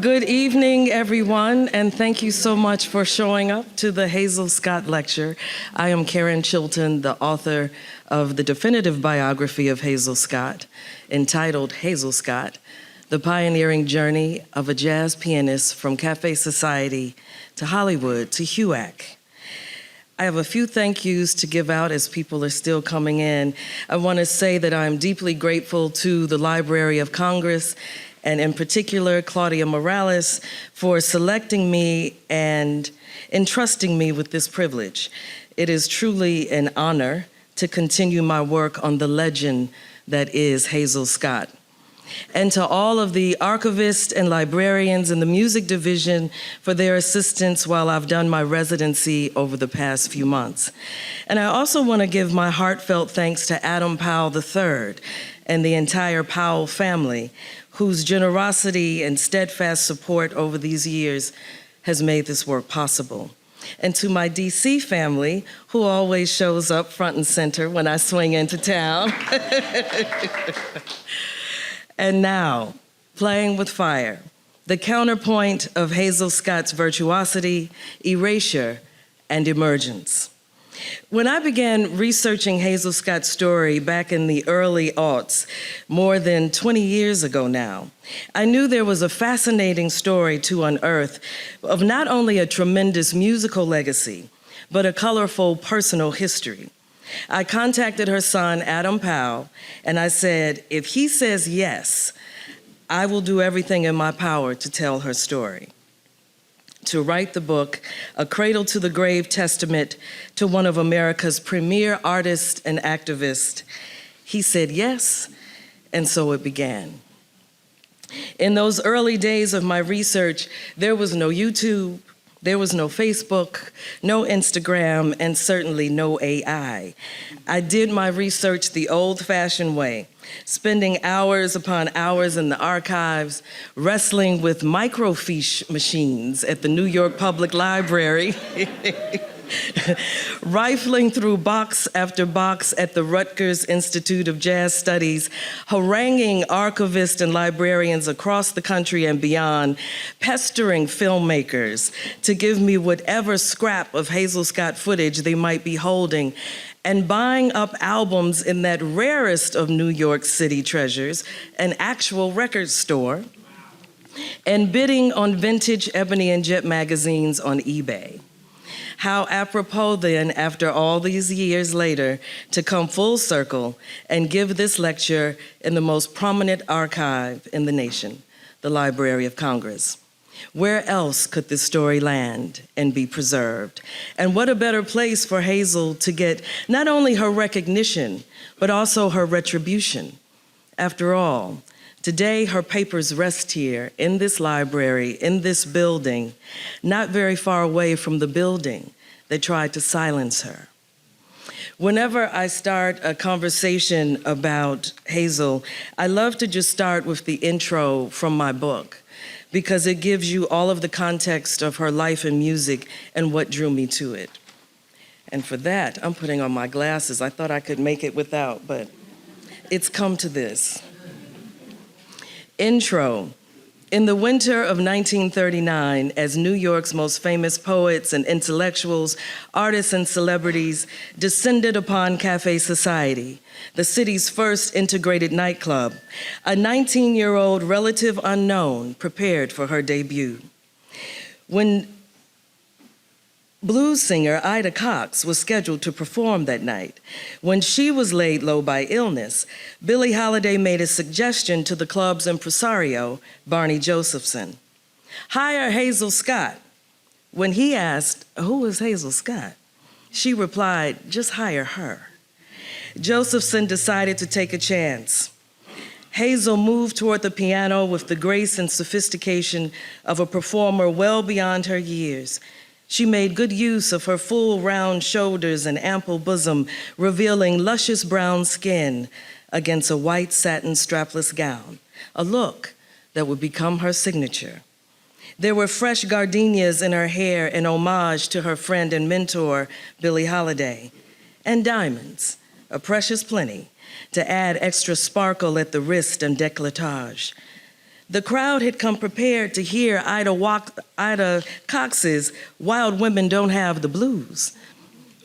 Good evening, everyone, and thank you so much for showing up to the Hazel Scott Lecture. I am Karen Chilton, the author of the definitive biography of Hazel Scott, entitled Hazel Scott, The Pioneering Journey of a Jazz Pianist from Cafe Society to Hollywood to HUAC. I have a few thank yous to give out as people are still coming in. I want to say that I'm deeply grateful to the Library of Congress, and in particular, Claudia Morales, for selecting me and entrusting me with this privilege. It is truly an honor to continue my work on the legend that is Hazel Scott. And to all of the archivists and librarians in the music division for their assistance while I've done my residency over the past few months. And I also want to give my heartfelt thanks to Adam Powell III and the entire Powell family, whose generosity and steadfast support over these years has made this work possible. And to my DC family, who always shows up front and center when I swing into town. And now, Playing with Fire, the counterpoint of Hazel Scott's virtuosity, erasure, and emergence. When I began researching Hazel Scott's story back in the early aughts, more than 20 years ago now, I knew there was a fascinating story to unearth of not only a tremendous musical legacy, but a colorful personal history. I contacted her son, Adam Powell, and I said, if he says yes, I will do everything in my power to tell her story. To write the book, A Cradle to the Grave Testament to one of America's premier artists and activists, he said yes, and so it began. In those early days of my research, there was no YouTube, there was no Facebook, no Instagram, and certainly no AI. I did my research the old-fashioned way, spending hours upon hours in the archives, wrestling with microfiche machines at the New York Public Library, rifling through box after box at the Rutgers Institute of Jazz Studies, haranguing archivists and librarians across the country and beyond, pestering filmmakers to give me whatever scrap of Hazel Scott footage they might be holding, and buying up albums in that rarest of New York City treasures, an actual record store, and bidding on vintage Ebony and Jet magazines on eBay. How apropos then, after all these years later, to come full circle and give this lecture in the most prominent archive in the nation, the Library of Congress. Where else could this story land and be preserved? And what a better place for Hazel to get not only her recognition, but also her retribution. After all, today, her papers rest here in this library, in this building, not very far away from the building that tried to silence her. Whenever I start a conversation about Hazel, I love to just start with the intro from my book, because it gives you all of the context of her life and music and what drew me to it. And for that, I'm putting on my glasses. I thought I could make it without, but it's come to this. Intro. In the winter of 1939, as New York's most famous poets and intellectuals, artists and celebrities descended upon Cafe Society, the city's first integrated nightclub, a 19-year-old relative unknown prepared for her debut. When blues singer Ida Cox was scheduled to perform that night, when she was laid low by illness, Billie Holiday made a suggestion to the club's impresario, Barney Josephson. Hire Hazel Scott. When he asked, who is Hazel Scott? She replied, just hire her. Josephson decided to take a chance. Hazel moved toward the piano with the grace and sophistication of a performer well beyond her years. She made good use of her full round shoulders and ample bosom, revealing luscious brown skin against a white satin strapless gown, a look that would become her signature. There were fresh gardenias in her hair in homage to her friend and mentor, Billie Holiday, and diamonds, a precious plenty, to add extra sparkle at the wrist and décolletage. The crowd had come prepared to hear Ida Cox's Wild Women Don't Have the Blues.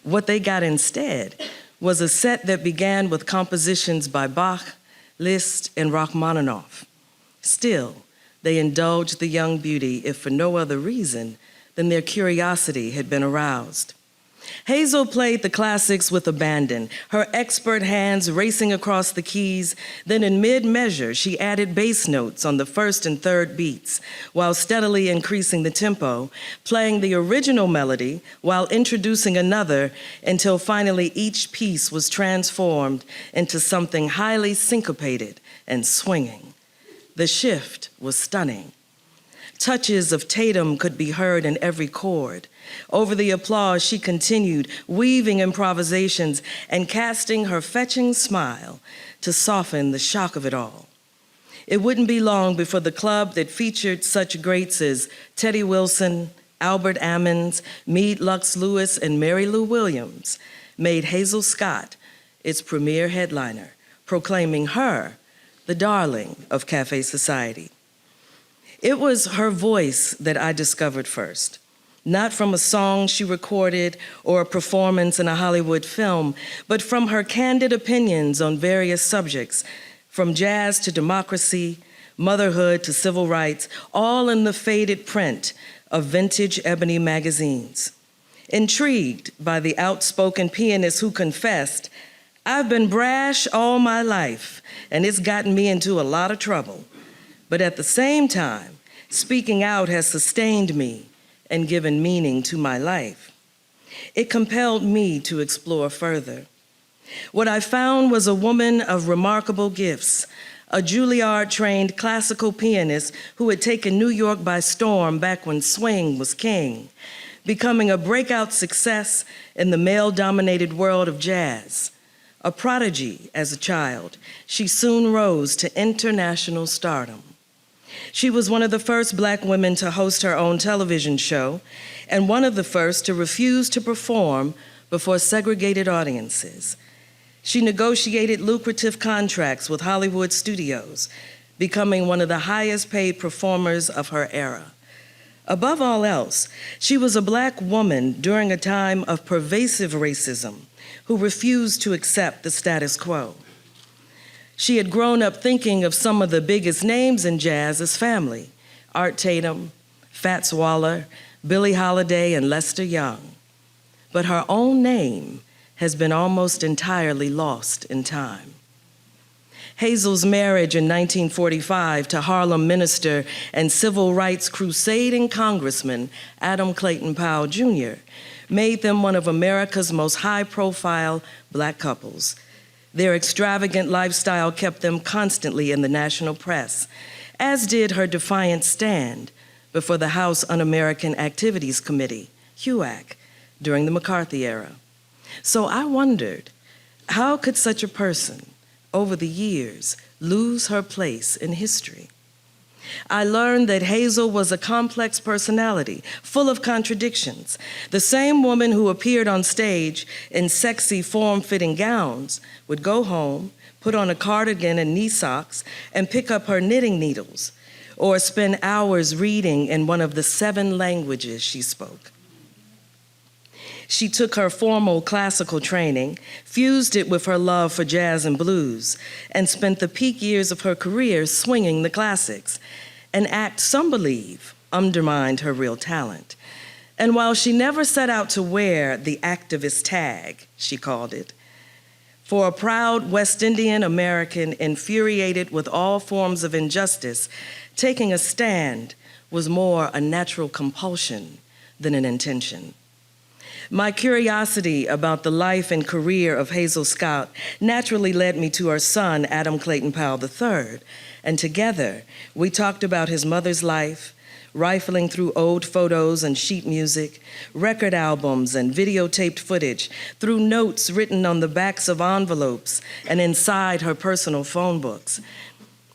What they got instead was a set that began with compositions by Bach, Liszt, and Rachmaninoff. Still, they indulged the young beauty, if for no other reason than their curiosity had been aroused. Hazel played the classics with abandon, her expert hands racing across the keys. Then in mid-measure, she added bass notes on the first and third beats, while steadily increasing the tempo, playing the original melody while introducing another until finally each piece was transformed into something highly syncopated and swinging. The shift was stunning. Touches of Tatum could be heard in every chord. Over the applause, she continued, weaving improvisations and casting her fetching smile to soften the shock of it all. It wouldn't be long before the club that featured such greats as Teddy Wilson, Albert Ammons, Meade Lux Lewis, and Mary Lou Williams made Hazel Scott its premier headliner, proclaiming her the darling of Cafe Society. It was her voice that I discovered first, not from a song she recorded or a performance in a Hollywood film, but from her candid opinions on various subjects, from jazz to democracy, motherhood to civil rights, all in the faded print of vintage ebony magazines. Intrigued by the outspoken pianist who confessed, "I've been brash all my life, and it's gotten me into a lot of trouble. But at the same time, speaking out has sustained me and given meaning to my life." It compelled me to explore further. What I found was a woman of remarkable gifts, a Juilliard-trained classical pianist who had taken New York by storm back when swing was king, becoming a breakout success in the male-dominated world of jazz. A prodigy as a child, she soon rose to international stardom. She was one of the first Black women to host her own television show, and one of the first to refuse to perform before segregated audiences. She negotiated lucrative contracts with Hollywood studios, becoming one of the highest paid performers of her era. Above all else, she was a Black woman during a time of pervasive racism who refused to accept the status quo. She had grown up thinking of some of the biggest names in jazz as family: Art Tatum, Fats Waller, Billie Holiday, and Lester Young. But her own name has been almost entirely lost in time. Hazel's marriage in 1945 to Harlem minister and civil rights crusading Congressman Adam Clayton Powell Jr. made them one of America's most high-profile Black couples. Their extravagant lifestyle kept them constantly in the national press, as did her defiant stand before the House Un-American Activities Committee, HUAC, during the McCarthy era. So I wondered, how could such a person, over the years, lose her place in history? I learned that Hazel was a complex personality, full of contradictions. The same woman who appeared on stage in sexy, form-fitting gowns would go home, put on a cardigan and knee socks, and pick up her knitting needles, or spend hours reading in one of the 7 languages she spoke. She took her formal classical training, fused it with her love for jazz and blues, and spent the peak years of her career swinging the classics, an act some believe undermined her real talent. And while she never set out to wear the activist tag, she called it, for a proud West Indian American infuriated with all forms of injustice, taking a stand was more a natural compulsion than an intention. My curiosity about the life and career of Hazel Scott naturally led me to her son, Adam Clayton Powell III, and together we talked about his mother's life, rifling through old photos and sheet music, record albums and videotaped footage, through notes written on the backs of envelopes and inside her personal phone books.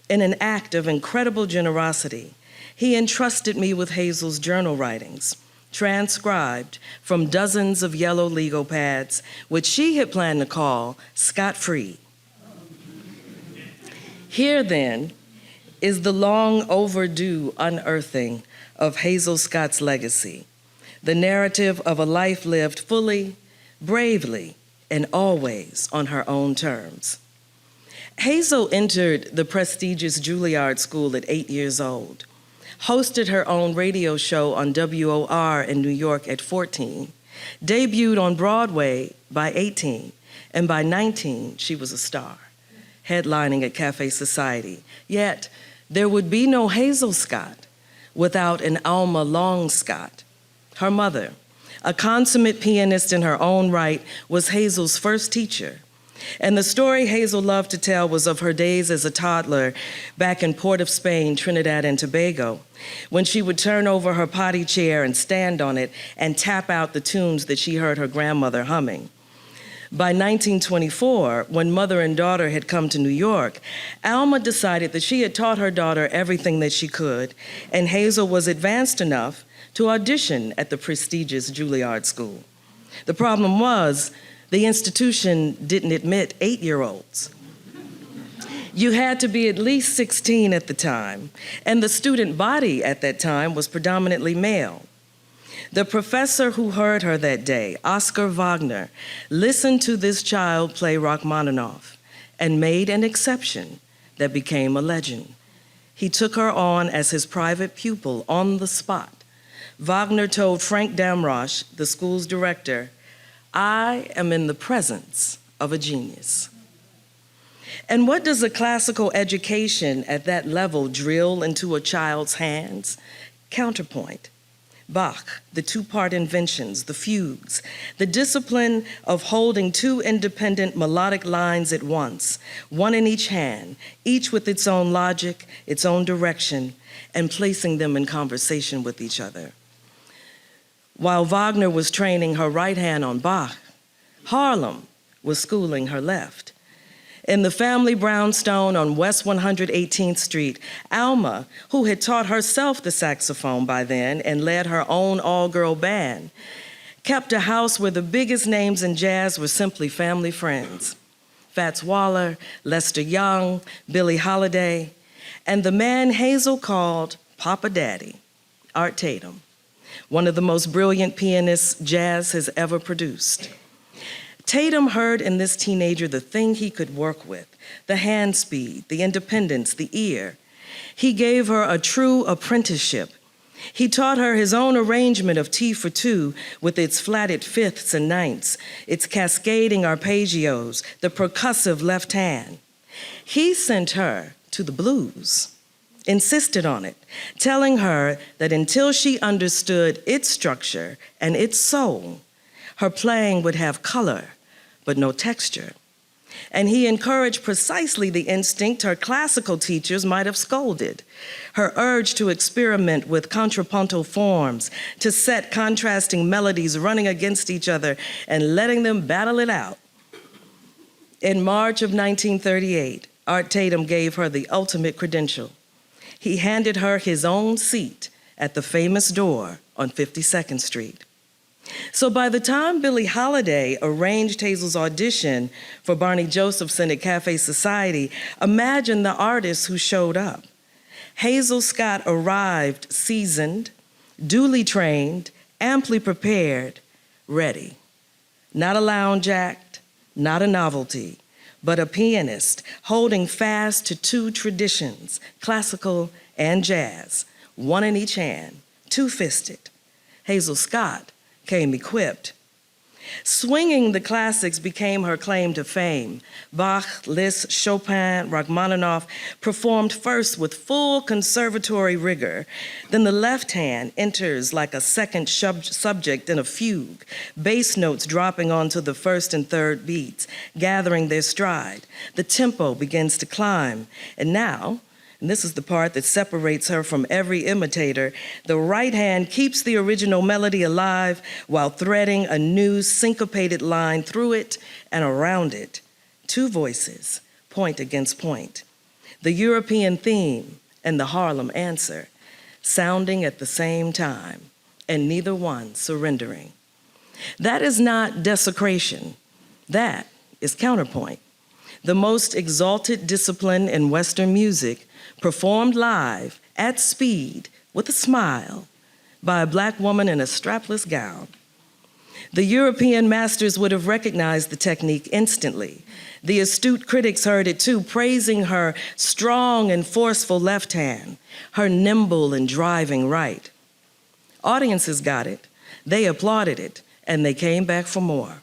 In an act of incredible generosity, he entrusted me with Hazel's journal writings, transcribed from dozens of yellow legal pads, which she had planned to call scot-free. Here then is the long overdue unearthing of Hazel Scott's legacy, the narrative of a life lived fully, bravely, and always on her own terms. Hazel entered the prestigious Juilliard School at 8 years old, hosted her own radio show on WOR in New York at 14, debuted on Broadway by 18, and by 19, she was a star, headlining at Cafe Society. Yet, there would be no Hazel Scott without an Alma Long Scott. Her mother, a consummate pianist in her own right, was Hazel's first teacher. And the story Hazel loved to tell was of her days as a toddler back in Port of Spain, Trinidad and Tobago, when she would turn over her potty chair and stand on it and tap out the tunes that she heard her grandmother humming. By 1924, when mother and daughter had come to New York, Alma decided that she had taught her daughter everything that she could, and Hazel was advanced enough to audition at the prestigious Juilliard School. The problem was, the institution didn't admit 8-year-olds. You had to be at least 16 at the time, and the student body at that time was predominantly male. The professor who heard her that day, Oscar Wagner, listened to this child play Rachmaninoff and made an exception that became a legend. He took her on as his private pupil on the spot. Wagner told Frank Damrosch, the school's director, "I am in the presence of a genius." And what does a classical education at that level drill into a child's hands? Counterpoint. Bach, the two-part inventions, the fugues, the discipline of holding two independent melodic lines at once, one in each hand, each with its own logic, its own direction, and placing them in conversation with each other. While Wagner was training her right hand on Bach, Harlem was schooling her left. In the family brownstone on West 118th Street, Alma, who had taught herself the saxophone by then and led her own all-girl band, kept a house where the biggest names in jazz were simply family friends. Fats Waller, Lester Young, Billie Holiday, and the man Hazel called Papa Daddy, Art Tatum, one of the most brilliant pianists jazz has ever produced. Tatum heard in this teenager the thing he could work with, the hand speed, the independence, the ear. He gave her a true apprenticeship. He taught her his own arrangement of T for two with its flatted fifths and ninths, its cascading arpeggios, the percussive left hand. He sent her to the blues, insisted on it, telling her that until she understood its structure and its soul, her playing would have color, but no texture. And he encouraged precisely the instinct her classical teachers might have scolded, her urge to experiment with contrapuntal forms, to set contrasting melodies running against each other and letting them battle it out. In March of 1938, Art Tatum gave her the ultimate credential. He handed her his own seat at the famous door on 52nd Street. So by the time Billie Holiday arranged Hazel's audition for Barney Josephson at Cafe Society, imagine the artists who showed up. Hazel Scott arrived seasoned, duly trained, amply prepared, ready. Not a lounge act, not a novelty, but a pianist holding fast to two traditions, classical and jazz, one in each hand, two-fisted. Hazel Scott came equipped. Swinging the classics became her claim to fame. Bach, Liszt, Chopin, Rachmaninoff performed first with full conservatory rigor. Then the left hand enters like a second subject in a fugue, bass notes dropping onto the first and third beats, gathering their stride. The tempo begins to climb. And now, and this is the part that separates her from every imitator, the right hand keeps the original melody alive while threading a new syncopated line through it and around it. Two voices, point against point. The European theme and the Harlem answer, sounding at the same time, and neither one surrendering. That is not desecration. That is counterpoint. the most exalted discipline in Western music, performed live at speed with a smile by a Black woman in a strapless gown. The European masters would have recognized the technique instantly. The astute critics heard it too, praising her strong and forceful left hand, her nimble and driving right. Audiences got it, they applauded it, and they came back for more.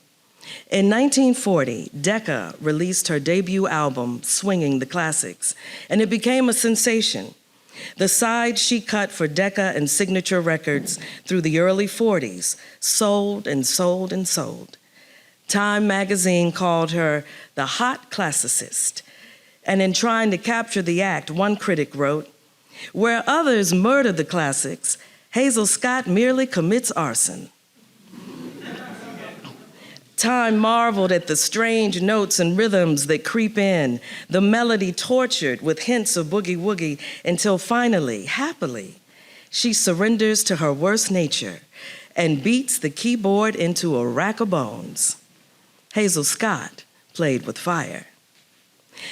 In 1940, Decca released her debut album, Swinging the Classics, and it became a sensation. The side she cut for Decca and Signature Records through the early 40s sold and sold and sold. Time magazine called her the hot classicist. And in trying to capture the act, one critic wrote, "Where others murder the classics, Hazel Scott merely commits arson." Time marveled at the strange notes and rhythms that creep in, the melody tortured with hints of boogie-woogie, until finally, happily, she surrenders to her worst nature and beats the keyboard into a rack of bones. Hazel Scott played with fire.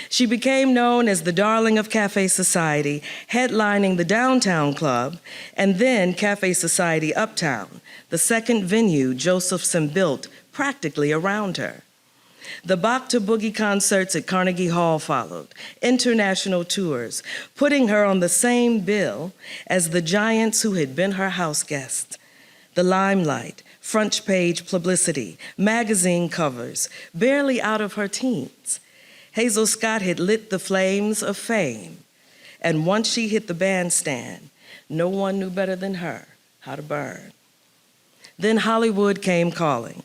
She became known as the darling of Cafe Society, headlining the Downtown Club, and then Cafe Society Uptown, the second venue Josephson built practically around her. The Bach to Boogie concerts at Carnegie Hall followed, international tours, putting her on the same bill as the giants who had been her house guests. The limelight, front page publicity, magazine covers, barely out of her teens. Hazel Scott had lit the flames of fame, and once she hit the bandstand, no one knew better than her how to burn. Then Hollywood came calling.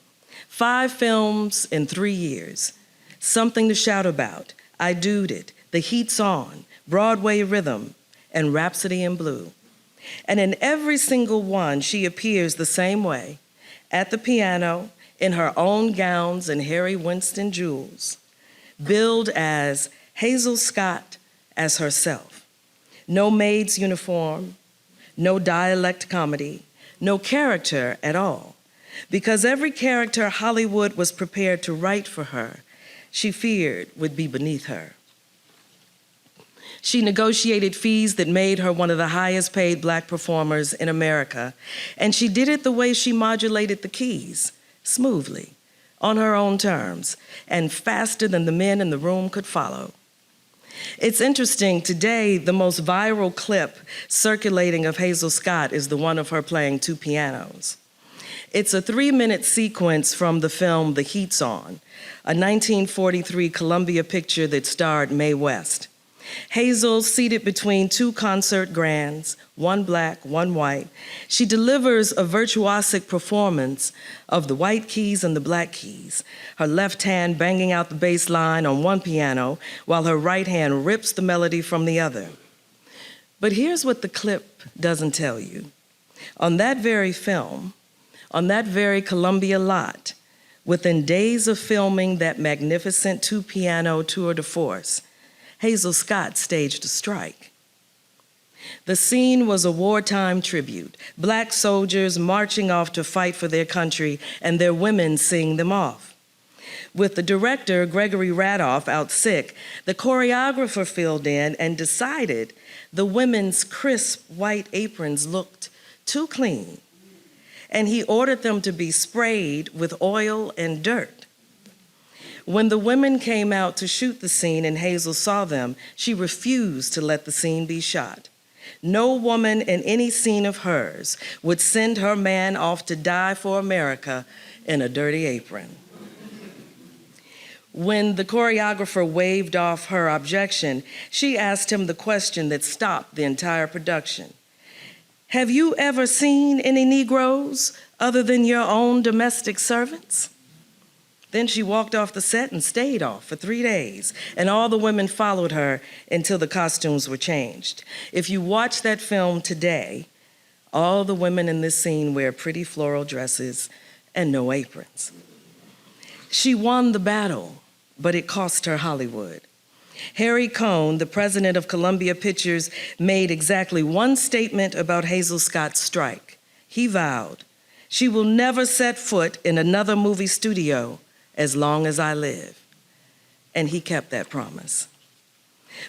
5 films in 3 years. Something to Shout About, I Do'd It, The Heat's On, Broadway Rhythm, and Rhapsody in Blue. And in every single one, she appears the same way, at the piano, in her own gowns and Harry Winston jewels, billed as Hazel Scott as herself. No maid's uniform, no dialect comedy, no character at all. Because every character Hollywood was prepared to write for her, she feared would be beneath her. She negotiated fees that made her one of the highest paid Black performers in America, and she did it the way she modulated the keys, smoothly, on her own terms, and faster than the men in the room could follow. It's interesting, today, the most viral clip circulating of Hazel Scott is the one of her playing 2 pianos. It's a 3-minute sequence from the film The Heat's On, a 1943 Columbia picture that starred Mae West. Hazel, seated between 2 concert grands, one Black, one white, she delivers a virtuosic performance of the white keys and the Black keys, her left hand banging out the bass line on one piano while her right hand rips the melody from the other. But here's what the clip doesn't tell you. On that very film, on that very Columbia lot, within days of filming that magnificent 2-piano tour de force, Hazel Scott staged a strike. The scene was a wartime tribute, Black soldiers marching off to fight for their country and their women seeing them off. With the director, Gregory Radoff, out sick, the choreographer filled in and decided the women's crisp white aprons looked too clean, and he ordered them to be sprayed with oil and dirt. When the women came out to shoot the scene and Hazel saw them, she refused to let the scene be shot. No woman in any scene of hers would send her man off to die for America in a dirty apron. When the choreographer waved off her objection, she asked him the question that stopped the entire production. Have you ever seen any Negroes other than your own domestic servants? Then she walked off the set and stayed off for 3 days, and all the women followed her until the costumes were changed. If you watch that film today, all the women in this scene wear pretty floral dresses and no aprons. She won the battle, but it cost her Hollywood. Harry Cohn, the president of Columbia Pictures, made exactly one statement about Hazel Scott's strike. He vowed, "She will never set foot in another movie studio as long as I live." and he kept that promise.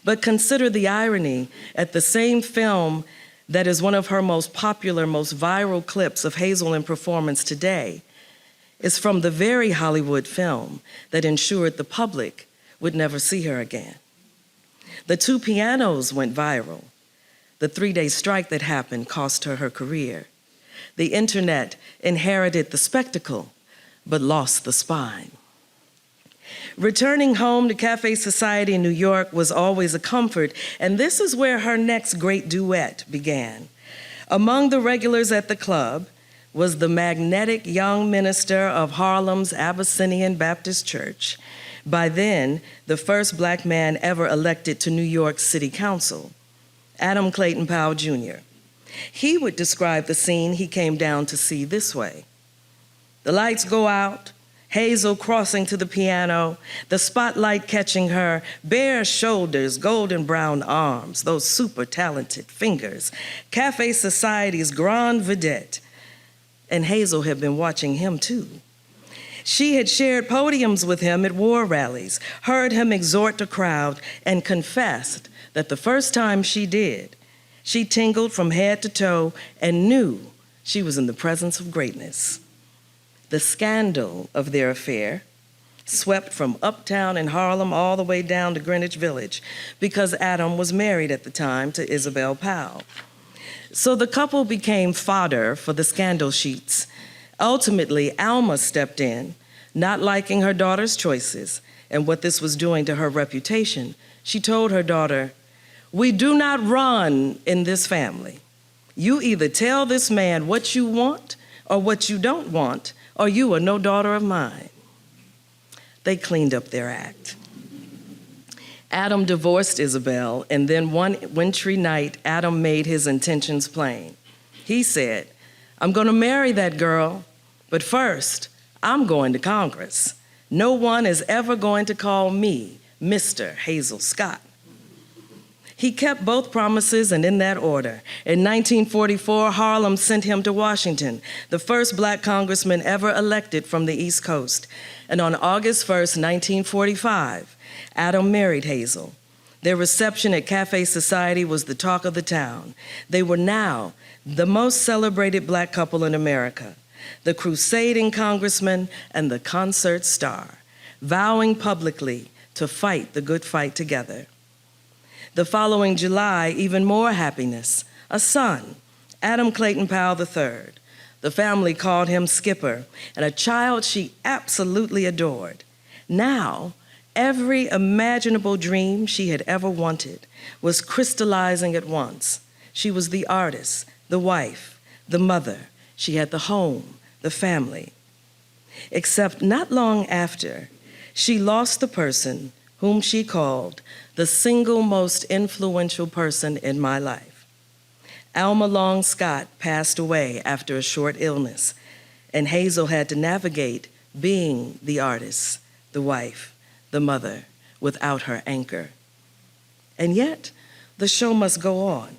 But consider the irony at the same film that is one of her most popular, most viral clips of Hazel in performance today is from the very Hollywood film that ensured the public would never see her again. The two pianos went viral. The 3-day strike that happened cost her her career. The internet inherited the spectacle, but lost the spine. Returning home to Cafe Society in New York was always a comfort, and this is where her next great duet began. Among the regulars at the club was the magnetic young minister of Harlem's Abyssinian Baptist Church, by then the first Black man ever elected to New York City Council, Adam Clayton Powell Jr. He would describe the scene he came down to see this way. The lights go out, Hazel crossing to the piano, the spotlight catching her, bare shoulders, golden brown arms, those super talented fingers, Cafe Society's grande vedette. And Hazel had been watching him too. She had shared podiums with him at war rallies, heard him exhort the crowd, and confessed that the first time she did, she tingled from head to toe and knew she was in the presence of greatness. The scandal of their affair swept from uptown in Harlem all the way down to Greenwich Village because Adam was married at the time to Isabel Powell. So the couple became fodder for the scandal sheets. Ultimately, Alma stepped in, not liking her daughter's choices and what this was doing to her reputation. She told her daughter, "We do not run in this family. You either tell this man what you want or what you don't want, or you are no daughter of mine." They cleaned up their act. Adam divorced Isabel, and then one wintry night, Adam made his intentions plain. He said, "I'm gonna marry that girl, but first, I'm going to Congress. No one is ever going to call me Mr. Hazel Scott." He kept both promises, and in that order. In 1944, Harlem sent him to Washington, the first Black congressman ever elected from the East Coast. And on August 1st, 1945, Adam married Hazel. Their reception at Cafe Society was the talk of the town. They were now the most celebrated Black couple in America, the crusading congressman and the concert star, vowing publicly to fight the good fight together. The following July, even more happiness, a son, Adam Clayton Powell III. The family called him Skipper, and a child she absolutely adored. Now, every imaginable dream she had ever wanted was crystallizing at once. She was the artist, the wife, the mother. She had the home, the family. Except not long after, she lost the person whom she called the single most influential person in my life. Alma Long Scott passed away after a short illness, and Hazel had to navigate being the artist, the wife, the mother, without her anchor. And yet, the show must go on.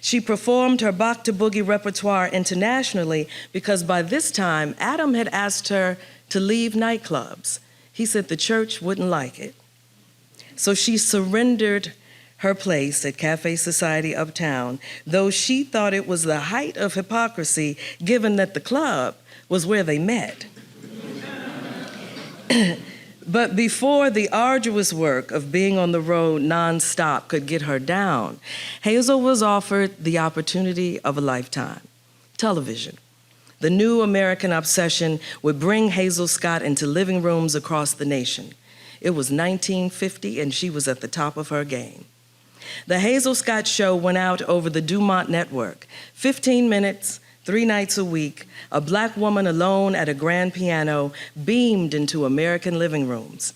She performed her Bach to Boogie repertoire internationally because by this time, Adam had asked her to leave nightclubs. He said the church wouldn't like it. So she surrendered her place at Cafe Society uptown, though she thought it was the height of hypocrisy given that the club was where they met. But before the arduous work of being on the road nonstop could get her down, Hazel was offered the opportunity of a lifetime, television. The new American obsession would bring Hazel Scott into living rooms across the nation. It was 1950, and she was at the top of her game. The Hazel Scott Show went out over the Dumont Network, 15 minutes, 3 nights a week. A Black woman alone at a grand piano beamed into American living rooms.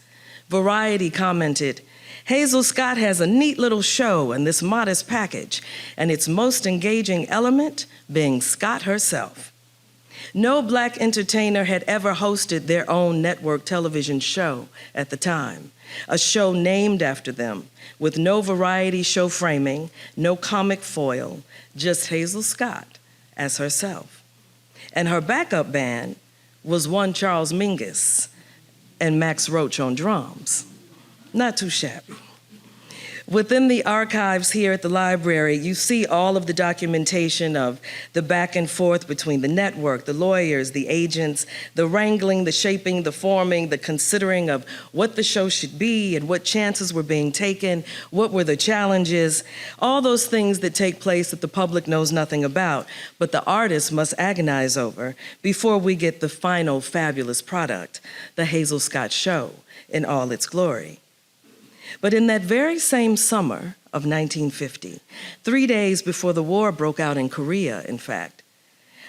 Variety commented, "Hazel Scott has a neat little show in this modest package, and its most engaging element being Scott herself." No Black entertainer had ever hosted their own network television show at the time, a show named after them, with no variety show framing, no comic foil, just Hazel Scott as herself. And her backup band was one Charles Mingus and Max Roach on drums. Not too shabby. Within the archives here at the library, you see all of the documentation of the back and forth between the network, the lawyers, the agents, the wrangling, the shaping, the forming, the considering of what the show should be and what chances were being taken, what were the challenges, all those things that take place that the public knows nothing about, but the artists must agonize over before we get the final fabulous product, the Hazel Scott Show in all its glory. But in that very same summer of 1950, 3 days before the war broke out in Korea, in fact,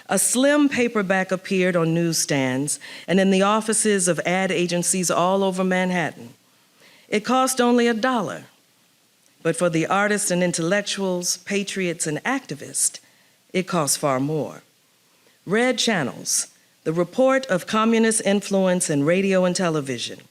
a slim paperback appeared on newsstands and in the offices of ad agencies all over Manhattan. It cost only $1, but for the artists and intellectuals, patriots and activists, it cost far more. Red Channels, the report of communist influence in radio and television.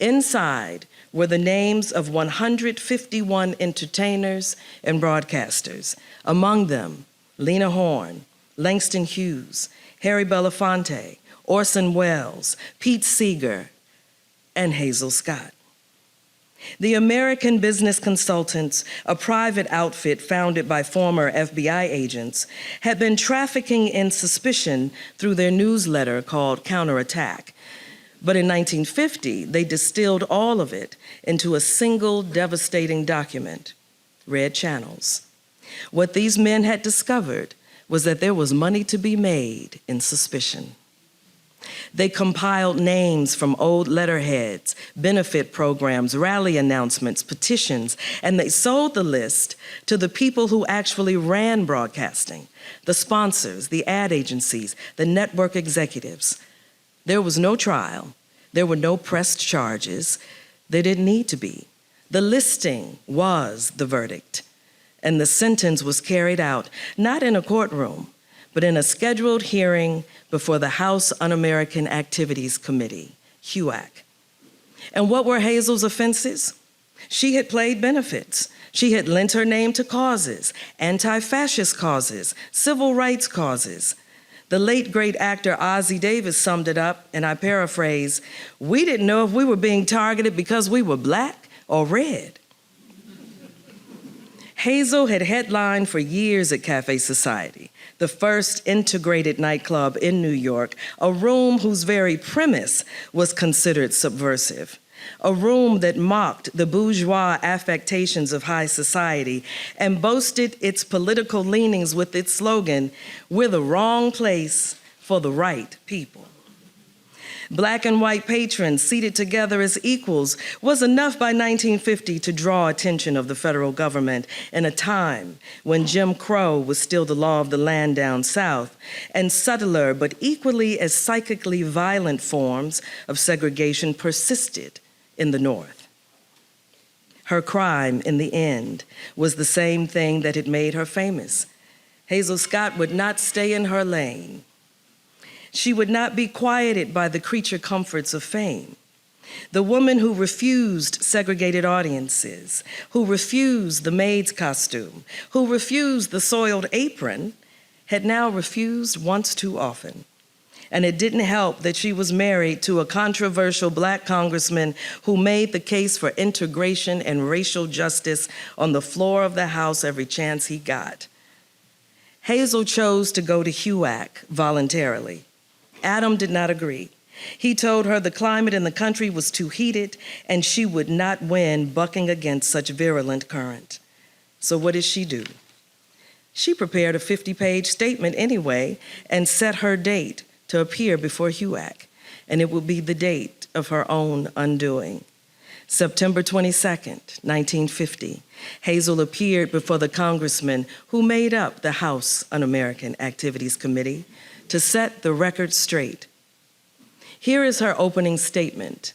Inside were the names of 151 entertainers and broadcasters, among them Lena Horne, Langston Hughes, Harry Belafonte, Orson Welles, Pete Seeger, and Hazel Scott. The American Business Consultants, a private outfit founded by former FBI agents, had been trafficking in suspicion through their newsletter called Counterattack. But in 1950, they distilled all of it into a single devastating document, Red Channels. What these men had discovered was that there was money to be made in suspicion. They compiled names from old letterheads, benefit programs, rally announcements, petitions, and they sold the list to the people who actually ran broadcasting, the sponsors, the ad agencies, the network executives. There was no trial. There were no pressed charges. There didn't need to be. The listing was the verdict, and the sentence was carried out, not in a courtroom, but in a scheduled hearing before the House Un-American Activities Committee, HUAC. And what were Hazel's offenses? She had played benefits. She had lent her name to causes, anti-fascist causes, civil rights causes. The late great actor Ossie Davis summed it up, and I paraphrase, "We didn't know if we were being targeted because we were black or red." Hazel had headlined for years at Cafe Society, the first integrated nightclub in New York, a room whose very premise was considered subversive. A room that mocked the bourgeois affectations of high society and boasted its political leanings with its slogan, "We're the wrong place for the right people." Black and white patrons seated together as equals was enough by 1950 to draw attention of the federal government in a time when Jim Crow was still the law of the land down south, and subtler but equally as psychically violent forms of segregation persisted in the North. Her crime, in the end, was the same thing that had made her famous. Hazel Scott would not stay in her lane. She would not be quieted by the creature comforts of fame. The woman who refused segregated audiences, who refused the maid's costume, who refused the soiled apron, had now refused once too often. And it didn't help that she was married to a controversial black congressman who made the case for integration and racial justice on the floor of the House every chance he got. Hazel chose to go to HUAC voluntarily. Adam did not agree. He told her the climate in the country was too heated and she would not win bucking against such virulent current. So what did she do? She prepared a 50-page statement anyway and set her date to appear before HUAC, and it would be the date of her own undoing. September 22nd, 1950, Hazel appeared before the congressman who made up the House Un-American Activities Committee to set the record straight. Here is her opening statement.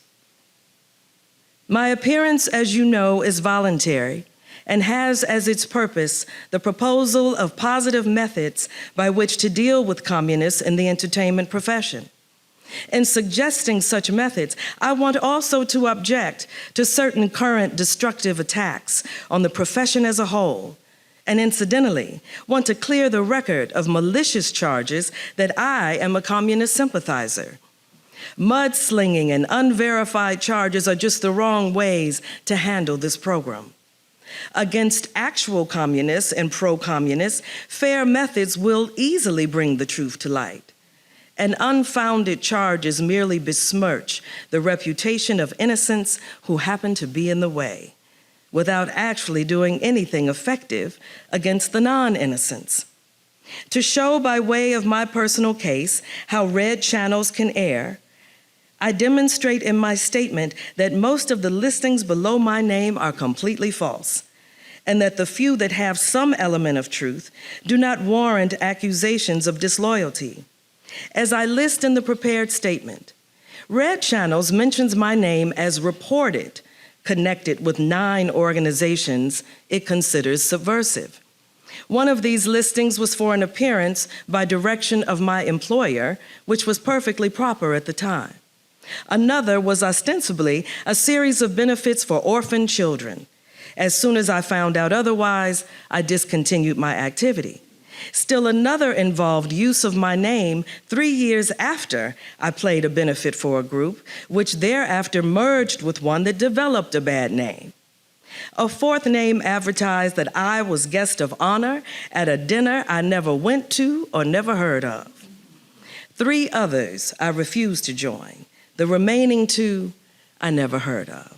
"My appearance, as you know, is voluntary and has as its purpose the proposal of positive methods by which to deal with communists in the entertainment profession. In suggesting such methods, I want also to object to certain current destructive attacks on the profession as a whole, and incidentally, want to clear the record of malicious charges that I am a communist sympathizer. Mudslinging and unverified charges are just the wrong ways to handle this program. Against actual communists and pro-communists, fair methods will easily bring the truth to light. And unfounded charges merely besmirch the reputation of innocents who happen to be in the way, without actually doing anything effective against the non-innocents. To show by way of my personal case how red channels can air, I demonstrate in my statement that most of the listings below my name are completely false, and that the few that have some element of truth do not warrant accusations of disloyalty. As I list in the prepared statement, Red Channels mentions my name as reported, connected with 9 organizations it considers subversive. One of these listings was for an appearance by direction of my employer, which was perfectly proper at the time. Another was ostensibly a series of benefits for orphan children. As soon as I found out otherwise, I discontinued my activity. Still another involved use of my name 3 years after I played a benefit for a group, which thereafter merged with one that developed a bad name. A fourth name advertised that I was guest of honor at a dinner I never went to or never heard of. 3 others I refused to join. The remaining 2 I never heard of.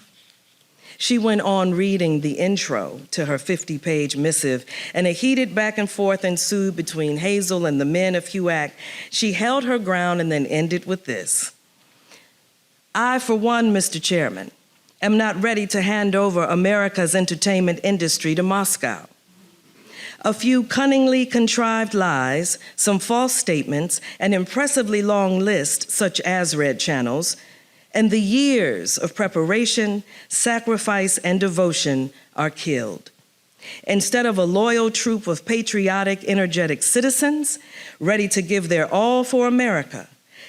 She went on reading the intro to her 50-page missive, and a heated back and forth ensued between Hazel and the men of HUAC. She held her ground and then ended with this: I, for one, Mr. Chairman, am not ready to hand over America's entertainment industry to Moscow. A few cunningly contrived lies, some false statements, an impressively long list, such as Red Channels, and the years of preparation, sacrifice, and devotion are killed. Instead of a loyal troop of patriotic, energetic citizens ready to give their all for America,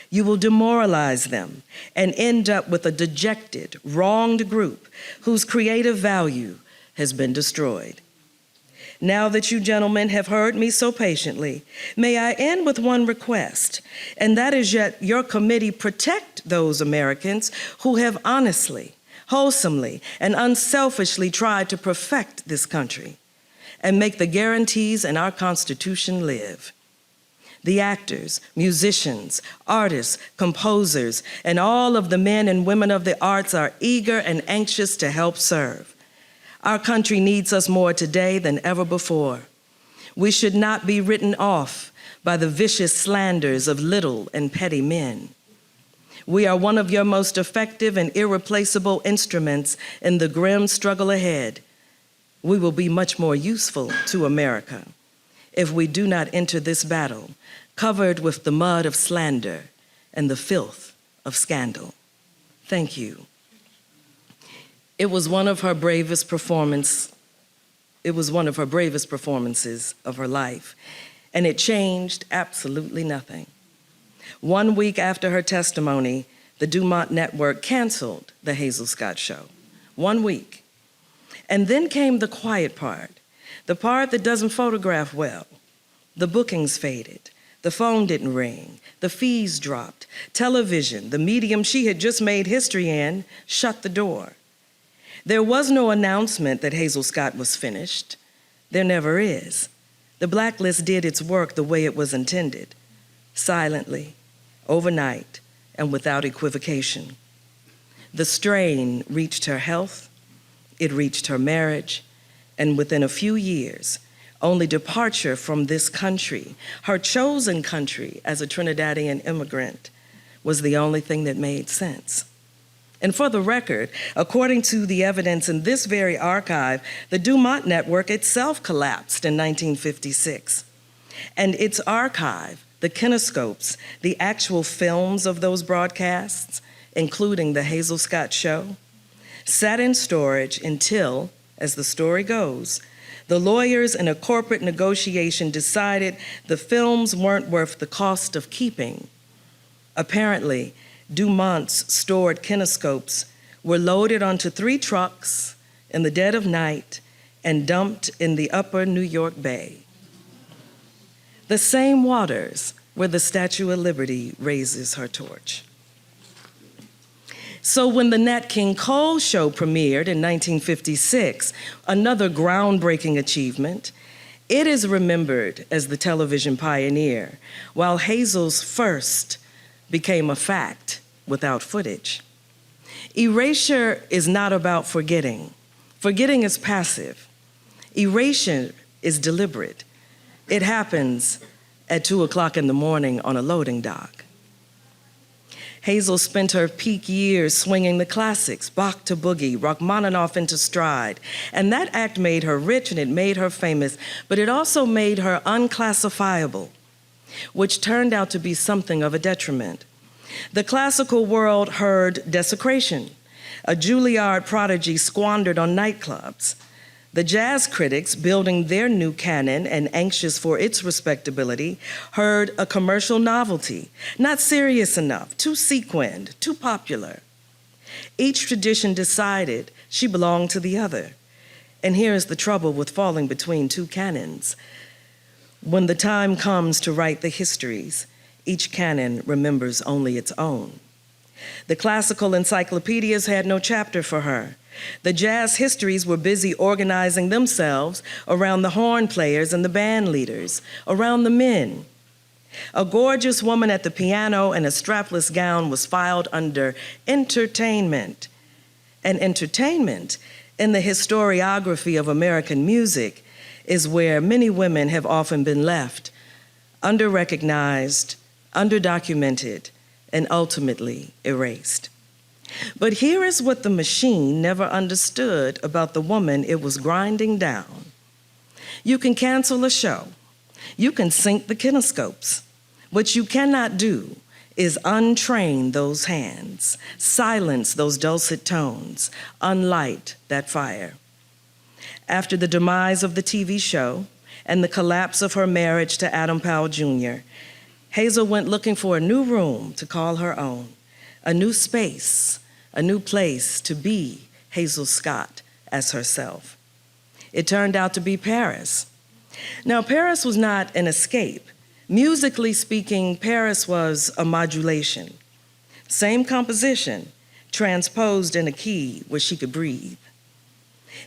you will demoralize them and end up with a dejected, wronged group whose creative value has been destroyed. Now that you gentlemen have heard me so patiently, may I end with one request, and that is that your committee protect those Americans who have honestly, wholesomely, and unselfishly tried to perfect this country and make the guarantees in our Constitution live. The actors, musicians, artists, composers, and all of the men and women of the arts are eager and anxious to help serve. Our country needs us more today than ever before. We should not be written off by the vicious slanders of little and petty men. We are one of your most effective and irreplaceable instruments in the grim struggle ahead. We will be much more useful to America if we do not enter this battle covered with the mud of slander and the filth of scandal. Thank you. It was one of her bravest performances of her life, and it changed absolutely nothing. 1 week after her testimony, the Dumont Network canceled the Hazel Scott Show. 1 week. And then came the quiet part, the part that doesn't photograph well. The bookings faded. The phone didn't ring. The fees dropped. Television, the medium she had just made history in, shut the door. There was no announcement that Hazel Scott was finished. There never is. The blacklist did its work the way it was intended, silently, overnight, and without equivocation. The strain reached her health, it reached her marriage, and within a few years, only departure from this country, her chosen country as a Trinidadian immigrant, was the only thing that made sense. And for the record, according to the evidence in this very archive, the Dumont Network itself collapsed in 1956. And its archive, the kinescopes, the actual films of those broadcasts, including the Hazel Scott Show, sat in storage until, as the story goes, the lawyers in a corporate negotiation decided the films weren't worth the cost of keeping. Apparently, Dumont's stored kinescopes were loaded onto 3 trucks in the dead of night and dumped in the upper New York Bay, the same waters where the Statue of Liberty raises her torch. So when the Nat King Cole show premiered in 1956, another groundbreaking achievement, it is remembered as the television pioneer, while Hazel's first became a fact without footage. Erasure is not about forgetting. Forgetting is passive. Erasure is deliberate. It happens at 2 o'clock in the morning on a loading dock. Hazel spent her peak years swinging the classics, Bach to boogie, Rachmaninoff into stride. And that act made her rich and it made her famous, but it also made her unclassifiable, which turned out to be something of a detriment. The classical world heard desecration, a Juilliard prodigy squandered on nightclubs. The jazz critics, building their new canon and anxious for its respectability, heard a commercial novelty, not serious enough, too sequined, too popular. Each tradition decided she belonged to the other. And here is the trouble with falling between two canons. When the time comes to write the histories, each canon remembers only its own. The classical encyclopedias had no chapter for her. The jazz histories were busy organizing themselves around the horn players and the band leaders, around the men. A gorgeous woman at the piano in a strapless gown was filed under entertainment. And entertainment, in the historiography of American music, is where many women have often been left, under-recognized, under-documented, and ultimately erased. But here is what the machine never understood about the woman it was grinding down. You can cancel a show. You can sink the kinescopes. What you cannot do is untrain those hands, silence those dulcet tones, unlight that fire. After the demise of the TV show and the collapse of her marriage to Adam Powell Jr., Hazel went looking for a new room to call her own, a new space, a new place to be Hazel Scott as herself. It turned out to be Paris. Now, Paris was not an escape. Musically speaking, Paris was a modulation. Same composition, transposed in a key where she could breathe.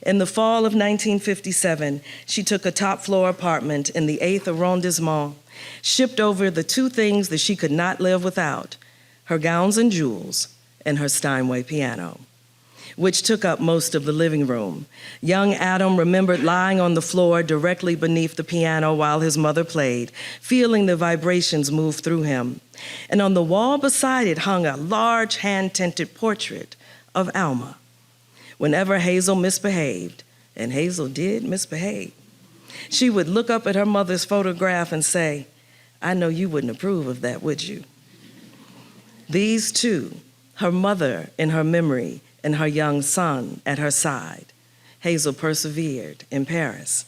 In the fall of 1957, she took a top-floor apartment in the 8th arrondissement, shipped over the two things that she could not live without, her gowns and jewels, and her Steinway piano, which took up most of the living room. Young Adam remembered lying on the floor directly beneath the piano while his mother played, feeling the vibrations move through him. And on the wall beside it hung a large hand-tinted portrait of Alma. Whenever Hazel misbehaved, and Hazel did misbehave, she would look up at her mother's photograph and say, "I know you wouldn't approve of that, would you?" These two, her mother in her memory and her young son at her side, Hazel persevered in Paris.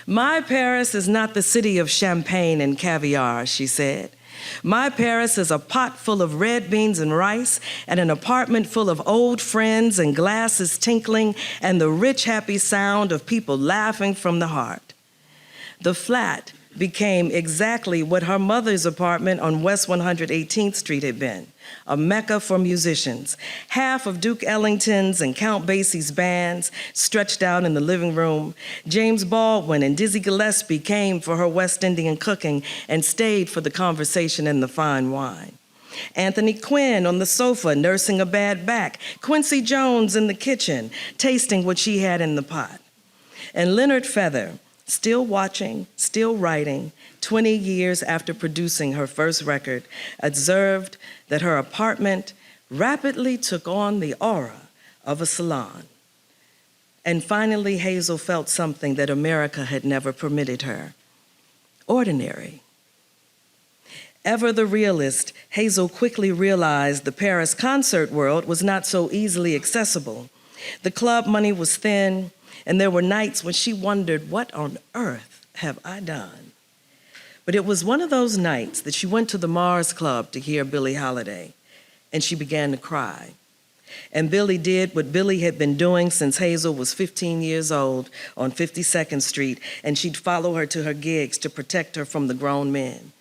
"My Paris is not the city of champagne and caviar," she said. "My Paris is a pot full of red beans and rice and an apartment full of old friends and glasses tinkling and the rich, happy sound of people laughing from the heart." The flat became exactly what her mother's apartment on West 118th Street had been, a mecca for musicians. Half of Duke Ellington's and Count Basie's bands stretched out in the living room. James Baldwin and Dizzy Gillespie came for her West Indian cooking and stayed for the conversation and the fine wine. Anthony Quinn on the sofa nursing a bad back. Quincy Jones in the kitchen tasting what she had in the pot. And Leonard Feather, still watching, still writing, 20 years after producing her first record, observed that her apartment rapidly took on the aura of a salon. And finally, Hazel felt something that America had never permitted her: ordinary. Ever the realist, Hazel quickly realized the Paris concert world was not so easily accessible. The club money was thin, and there were nights when she wondered, what on earth have I done? But it was one of those nights that she went to the Mars Club to hear Billie Holiday, and she began to cry. And Billie did what Billie had been doing since Hazel was 15 years old on 52nd Street, and she'd follow her to her gigs to protect her from the grown men.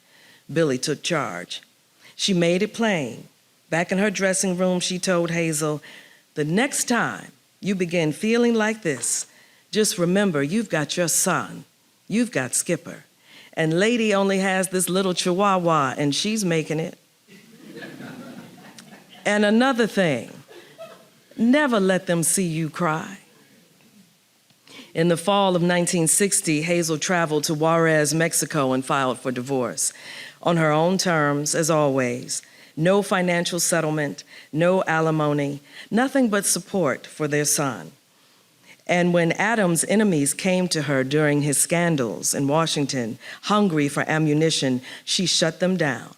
Billie took charge. She made it plain. Back in her dressing room, she told Hazel, "The next time you begin feeling like this, just remember you've got your son, you've got Skipper, and Lady only has this little chihuahua and she's making it." And another thing, never let them see you cry. In the fall of 1960, Hazel traveled to Juarez, Mexico, and filed for divorce. On her own terms, as always. No financial settlement, no alimony, nothing but support for their son. And when Adam's enemies came to her during his scandals in Washington, hungry for ammunition, she shut them down.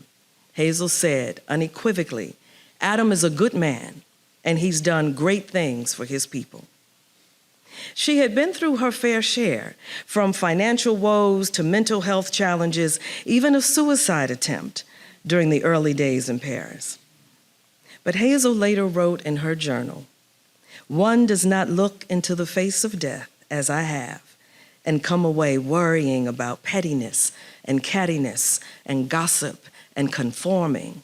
Hazel said unequivocally, "Adam is a good man, and he's done great things for his people." She had been through her fair share, from financial woes to mental health challenges, even a suicide attempt during the early days in Paris. But Hazel later wrote in her journal, "One does not look into the face of death, as I have, and come away worrying about pettiness and cattiness and gossip and conforming.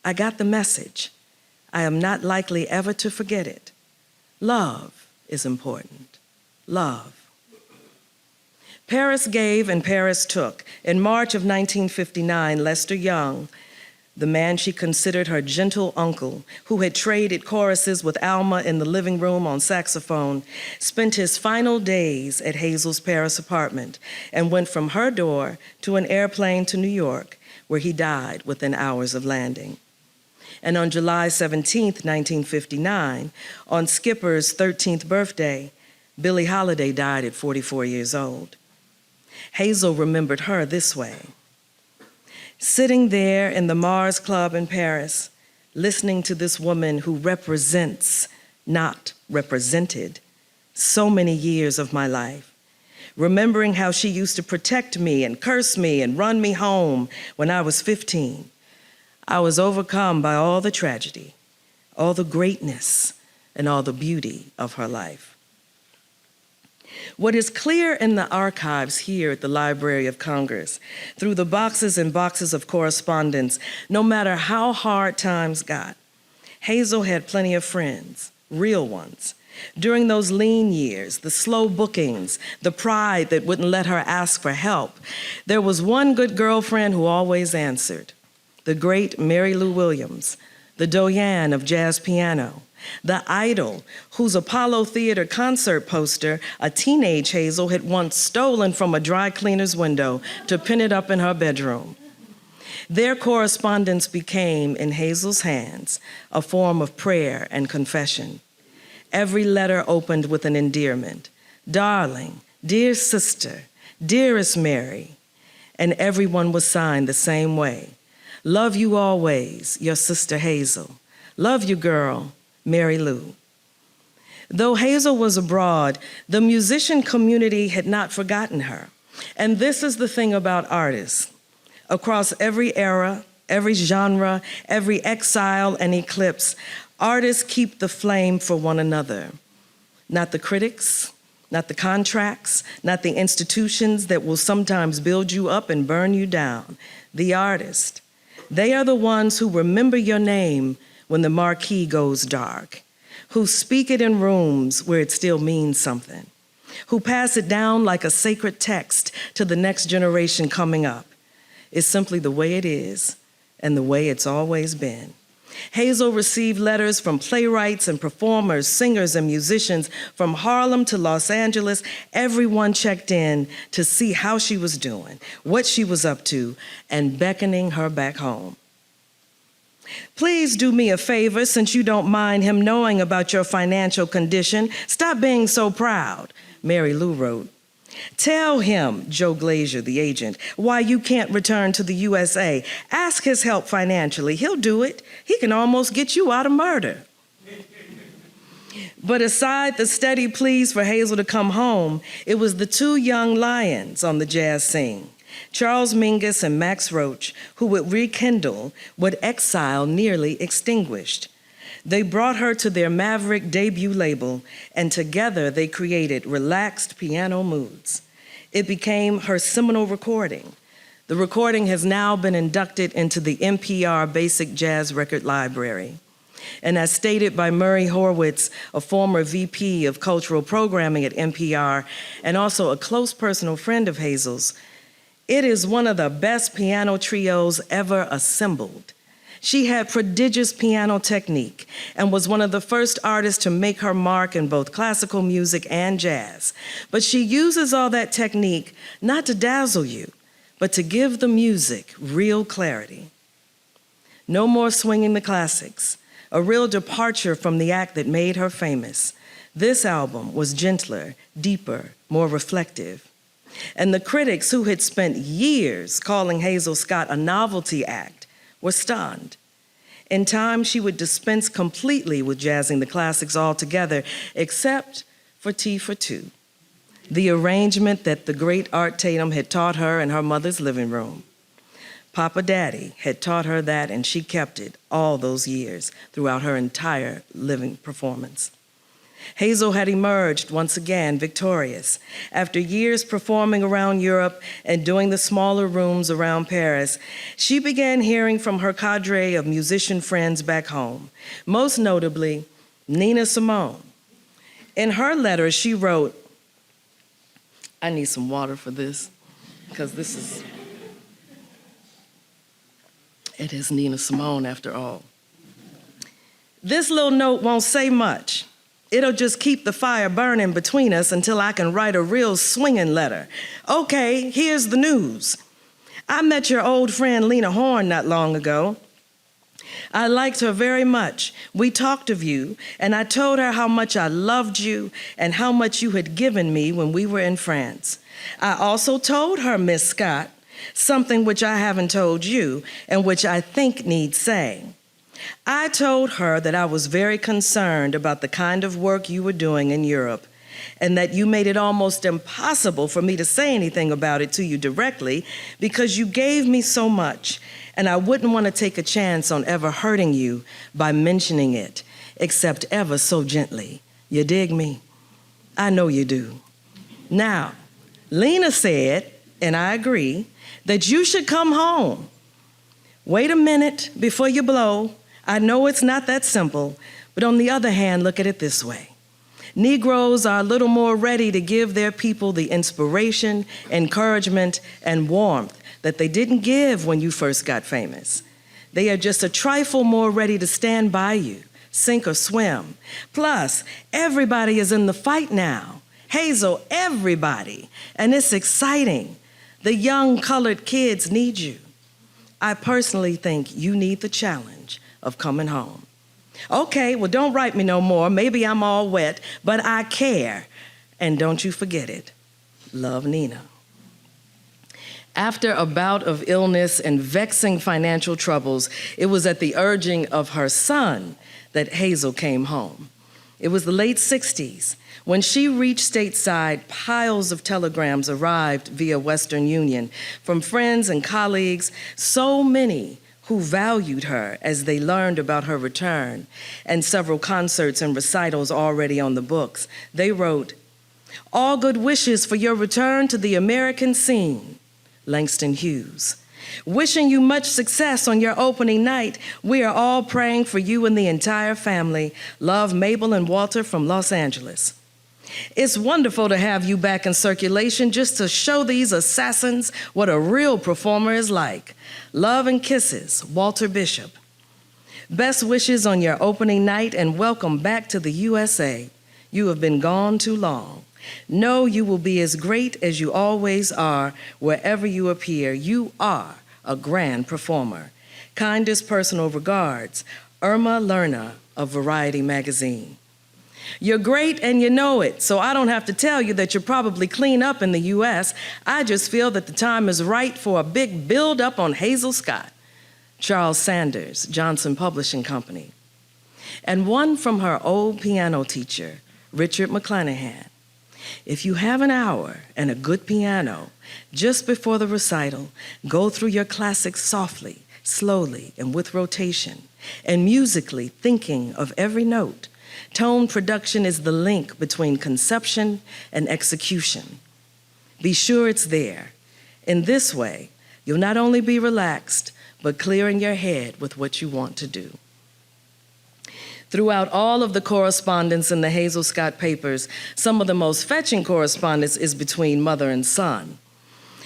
I got the message. I am not likely ever to forget it. Love is important. Love." Paris gave and Paris took. In March of 1959, Lester Young, the man she considered her gentle uncle, who had traded choruses with Alma in the living room on saxophone, spent his final days at Hazel's Paris apartment and went from her door to an airplane to New York, where he died within hours of landing. And on July 17, 1959, on Skipper's 13th birthday, Billie Holiday died at 44 years old. Hazel remembered her this way: sitting there in the Mars Club in Paris, listening to this woman who represents, not represented, so many years of my life, remembering how she used to protect me and curse me and run me home when I was 15. I was overcome by all the tragedy, all the greatness, and all the beauty of her life. What is clear in the archives here at the Library of Congress, through the boxes and boxes of correspondence, no matter how hard times got, Hazel had plenty of friends, real ones. During those lean years, the slow bookings, the pride that wouldn't let her ask for help, there was one good girlfriend who always answered: the great Mary Lou Williams, the doyenne of jazz piano, the idol whose Apollo Theater concert poster a teenage Hazel had once stolen from a dry cleaner's window to pin it up in her bedroom. Their correspondence became, in Hazel's hands, a form of prayer and confession. Every letter opened with an endearment: "Darling, dear sister, dearest Mary," and everyone was signed the same way: "Love you always, your sister Hazel. Love you, girl, Mary Lou." Though Hazel was abroad, the musician community had not forgotten her. And this is the thing about artists. Across every era, every genre, every exile and eclipse, artists keep the flame for one another. Not the critics, not the contracts, not the institutions that will sometimes build you up and burn you down. The artist. They are the ones who remember your name when the marquee goes dark, who speak it in rooms where it still means something, who pass it down like a sacred text to the next generation coming up. It's simply the way it is and the way it's always been. Hazel received letters from playwrights and performers, singers and musicians from Harlem to Los Angeles. Everyone checked in to see how she was doing, what she was up to, and beckoning her back home. "Please do me a favor, since you don't mind him knowing about your financial condition. Stop being so proud," Mary Lou wrote. "Tell him," Joe Glazier, the agent, "why you can't return to the USA. Ask his help financially. He'll do it. He can almost get you out of murder." But aside the steady pleas for Hazel to come home, it was the two young lions on the jazz scene, Charles Mingus and Max Roach, who would rekindle what exile nearly extinguished. They brought her to their maverick debut label, and together they created Relaxed Piano Moods. It became her seminal recording, The recording has now been inducted into the NPR Basic Jazz Record Library. And as stated by Murray Horwitz, a former VP of Cultural Programming at NPR and also a close personal friend of Hazel's, it is one of the best piano trios ever assembled. She had prodigious piano technique and was one of the first artists to make her mark in both classical music and jazz. But she uses all that technique not to dazzle you, but to give the music real clarity. No more swinging the classics, a real departure from the act that made her famous. This album was gentler, deeper, more reflective. And the critics who had spent years calling Hazel Scott a novelty act were stunned. In time, she would dispense completely with jazzing the classics altogether, except for Tea for Two, the arrangement that the great Art Tatum had taught her in her mother's living room. Papa Daddy had taught her that, and she kept it all those years throughout her entire living performance. Hazel had emerged once again victorious. After years performing around Europe and doing the smaller rooms around Paris, she began hearing from her cadre of musician friends back home, most notably Nina Simone. In her letter, she wrote, I need some water for this, because it is Nina Simone after all. This little note won't say much. It'll just keep the fire burning between us until I can write a real swinging letter. Okay, here's the news. I met your old friend Lena Horne not long ago. I liked her very much. We talked of you, and I told her how much I loved you and how much you had given me when we were in France. I also told her, Miss Scott, something which I haven't told you and which I think needs saying. I told her that I was very concerned about the kind of work you were doing in Europe and that you made it almost impossible for me to say anything about it to you directly because you gave me so much and I wouldn't want to take a chance on ever hurting you by mentioning it, except ever so gently. You dig me? I know you do. Now, Lena said, and I agree, that you should come home. Wait a minute before you blow. I know it's not that simple, but on the other hand, look at it this way. Negroes are a little more ready to give their people the inspiration, encouragement, and warmth that they didn't give when you first got famous. They are just a trifle more ready to stand by you, sink or swim. Plus, everybody is in the fight now. Hazel, everybody, and it's exciting. The young colored kids need you. I personally think you need the challenge of coming home. Okay, well, don't write me no more. Maybe I'm all wet, but I care. And don't you forget it. Love, Nina. After a bout of illness and vexing financial troubles, it was at the urging of her son that Hazel came home. It was the late 60s. When she reached stateside, piles of telegrams arrived via Western Union from friends and colleagues, so many who valued her as they learned about her return, and several concerts and recitals already on the books. They wrote, "All good wishes for your return to the American scene, Langston Hughes. Wishing you much success on your opening night. We are all praying for you and the entire family. Love, Mabel and Walter from Los Angeles. It's wonderful to have you back in circulation just to show these assassins what a real performer is like. Love and kisses, Walter Bishop. Best wishes on your opening night and welcome back to the USA. You have been gone too long. Know you will be as great as you always are wherever you appear. You are a grand performer. Kindest personal regards, Irma Lerner of Variety magazine. You're great and you know it, so I don't have to tell you that you're probably clean up in the US. I just feel that the time is right for a big build-up on Hazel Scott. Charles Sanders, Johnson Publishing Company. And one from her old piano teacher, Richard McClanahan. If you have an hour and a good piano, just before the recital, go through your classics softly, slowly, and with rotation, and musically thinking of every note. Tone production is the link between conception and execution. Be sure it's there. In this way, you'll You'll not only be relaxed, but clear in your head with what you want to do. Throughout all of the correspondence in the Hazel Scott papers, some of the most fetching correspondence is between mother and son.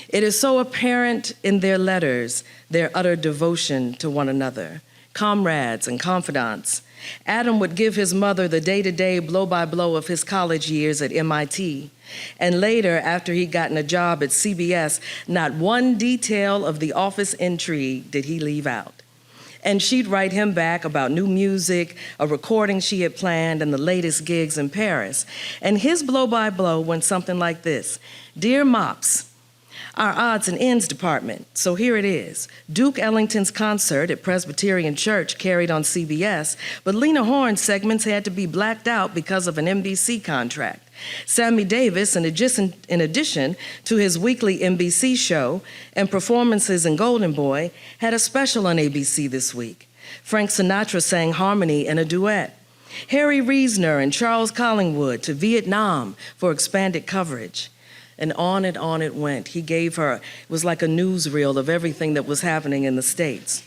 It is so apparent in their letters, their utter devotion to one another, comrades and confidants. Adam would give his mother the day-to-day blow-by-blow of his college years at MIT. And later, after he'd gotten a job at CBS, not one detail of the office intrigue did he leave out. And she'd write him back about new music, a recording she had planned, and the latest gigs in Paris. And his blow-by-blow went something like this: Dear Mops, our odds and ends department, so here it is. Duke Ellington's concert at Presbyterian Church carried on CBS, but Lena Horne's segments had to be blacked out because of an NBC contract. Sammy Davis, in addition to his weekly NBC show and performances in Golden Boy, had a special on ABC this week. Frank Sinatra sang harmony in a duet. Harry Reisner and Charles Collingwood to Vietnam for expanded coverage. And on it went. He gave her, it was like a newsreel of everything that was happening in the States.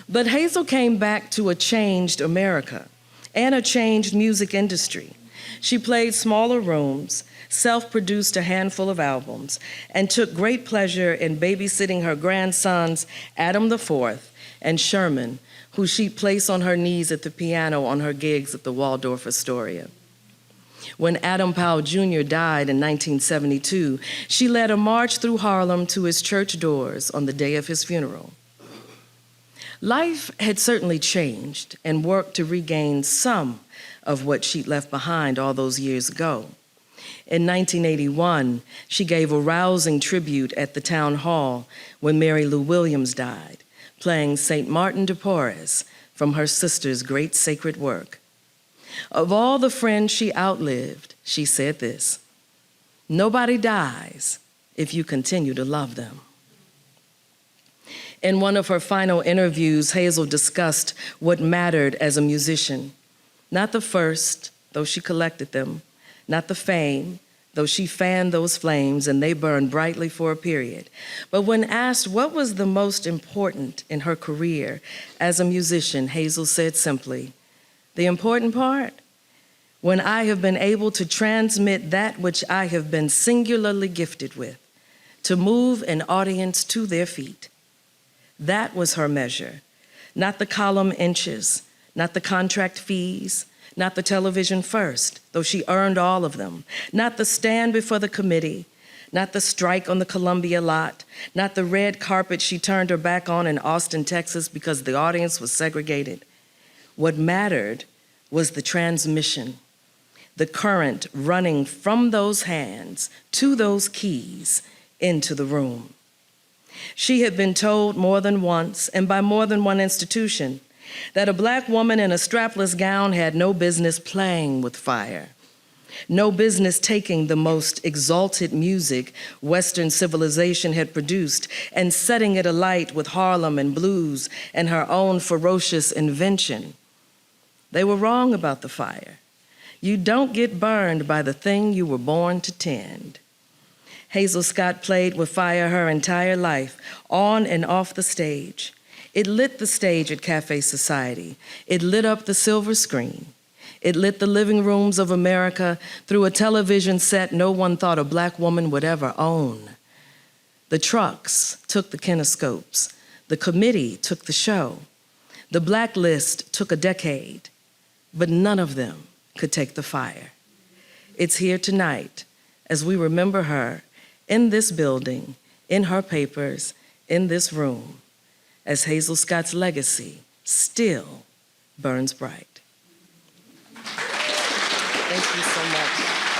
But Hazel came back to a changed America and a changed music industry. She played smaller rooms, self-produced a handful of albums, and took great pleasure in babysitting her grandsons, Adam IV and Sherman, who she'd place on her knees at the piano on her gigs at the Waldorf Astoria. When Adam Powell Jr. died in 1972, she led a march through Harlem to his church doors on the day of his funeral. Life had certainly changed and worked to regain some of what she'd left behind all those years ago. In 1981, she gave a rousing tribute at the town hall when Mary Lou Williams died, playing St. Martin de Porres from her sister's great sacred work. Of all the friends she outlived, she said this: nobody dies if you continue to love them. In one of her final interviews, Hazel discussed what mattered as a musician. Not the first, though she collected them, not the fame, though she fanned those flames and they burned brightly for a period. But when asked what was the most important in her career as a musician, Hazel said simply, the important part, when I have been able to transmit that which I have been singularly gifted with, to move an audience to their feet. That was her measure, not the column inches, not the contract fees, not the television first, though she earned all of them, not the stand before the committee, not the strike on the Columbia lot, not the red carpet she turned her back on in Austin, Texas because the audience was segregated. What mattered was the transmission, the current running from those hands to those keys into the room. She had been told more than once, and by more than one institution, that a Black woman in a strapless gown had no business playing with fire, no business taking the most exalted music Western civilization had produced and setting it alight with Harlem and blues and her own ferocious invention. They were wrong about the fire. You don't get burned by the thing you were born to tend. Hazel Scott played with fire her entire life, on and off the stage. It lit the stage at Cafe Society. It lit up the silver screen. It lit the living rooms of America through a television set no one thought a Black woman would ever own. The trucks took the kinescopes. The committee took the show. The Blacklist took a decade, but none of them could take the fire. It's here tonight as we remember her in this building, in her papers, in this room, as Hazel Scott's legacy still burns bright. Thank you so much.